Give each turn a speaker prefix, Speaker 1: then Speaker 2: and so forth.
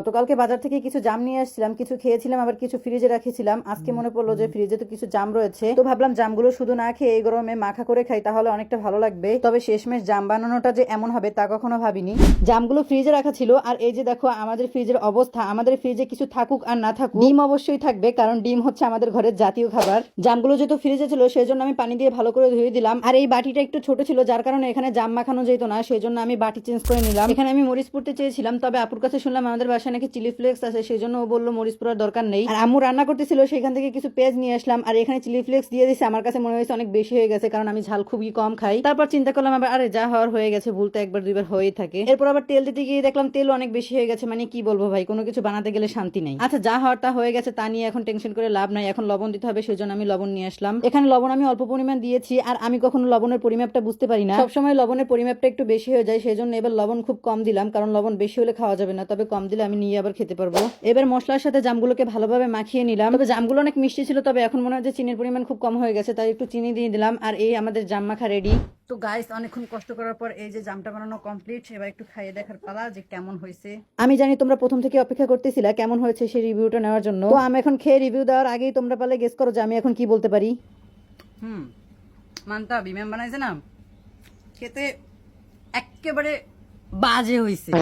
Speaker 1: গতকালকে বাজার থেকে কিছু জাম নিয়ে আসছিলাম, কিছু খেয়েছিলাম, আবার কিছু ফ্রিজে রাখেছিলাম। আজকে মনে পড়লো যে ফ্রিজে তো কিছু জাম রয়েছে, তো ভাবলাম জামগুলো শুধু না খেয়ে এই গরমে মাখা করে খাই, তাহলে অনেকটা ভালো লাগবে। তবে শেষমেশ জাম বানানোটা যে এমন হবে তা কখনো ভাবিনি। জামগুলো ফ্রিজে রাখা ছিল, আর এই যে দেখো আমাদের ফ্রিজের অবস্থা। আমাদের ফ্রিজে কিছু থাকুক আর না থাকুক, ডিম অবশ্যই থাকবে, কারণ ডিম হচ্ছে আমাদের ঘরের জাতীয় খাবার। জামগুলো যেহেতু ফ্রিজে ছিল সেই জন্য আমি পানি দিয়ে ভালো করে ধুয়ে দিলাম। আর এই বাটিটা একটু ছোট ছিল, যার কারণে এখানে জাম মাখানো যেত না, সেই জন্য আমি বাটি চেঞ্জ করে নিলাম। এখানে আমি মরিচ পুড়তে চেয়েছিলাম, তবে আপুর কাছে শুনলাম আমাদের বাসায় নাকি চিলি ফ্লেক্স আছে, সেই জন্য ও বললো মরিচ পোড়ার দরকার নেই। আর আম্মু রান্না করতেছিল, সেখান থেকে কিছু পেঁয়াজ নিয়ে আসলাম, আর এখানে চিলি ফ্লেক্স দিয়ে দিছে। আমার কাছে মনে হয়েছে অনেক বেশি হয়ে গেছে, কারণ আমি ঝাল খুবই কম খাই। তারপর চিন্তা করলাম আবার, আরে যা হওয়ার হয়ে গেছে, ভুল তো একবার দুইবার হয়েই থাকে। এরপর আবার তেল দিতে গিয়ে দেখলাম তেল অনেক বেশি হয়ে গেছে। মানে কি বলবো ভাই, কোনো কিছু বানাতে গেলে শান্তি নেই। আচ্ছা, যা হওয়ার তা হয়ে গেছে, তা নিয়ে এখন টেনশন করে লাভ নাই। এখন লবণ দিতে হবে, সেই জন্য আমি লবণ নিয়ে আসলাম। এখানে লবণ আমি অল্প পরিমাণ দিয়েছি, আর আমি কখনো লবণের পরিমাপটা বুঝতে পারি না। সবসময় লবণের পরিমাপটা একটু বেশি হয়ে যায়, সেই জন্য এবার লবণ খুব কম দিলাম, কারণ লবণ বেশি হলে খাওয়া যাবে না, তবে কম দিলে আমি নিয়ে আবার খেতে পারবো। এবার মশলার সাথে জামগুলোকে ভালোভাবে মাখিয়ে নিলাম। তবে জামগুলো অনেক মিষ্টি ছিল, তবে এখন মনে হয় যে চিনির পরিমাণ খুব কম হয়ে গেছে, তাই একটু চিনি দিয়ে দিলাম। আর এই আমাদের জাম মাখা রেডি। তো গাইস, অনেকক্ষণ কষ্ট করার পর এই যে জামটা বানানো কমপ্লিট। এবার একটু খাইয়ে দেখার পালা যে কেমন হয়েছে। আমি জানি তোমরা প্রথম থেকে অপেক্ষা করতেছিলা কেমন হয়েছে সেই রিভিউটা নেওয়ার জন্য। তো আমি এখন খেয়ে রিভিউ দেওয়ার আগেই তোমরা পারলে গেস করো যে আমি এখন কি বলতে পারি। মানতা বিম্যাম বানাইছে না, খেতে একেবারে বাজে হয়েছে।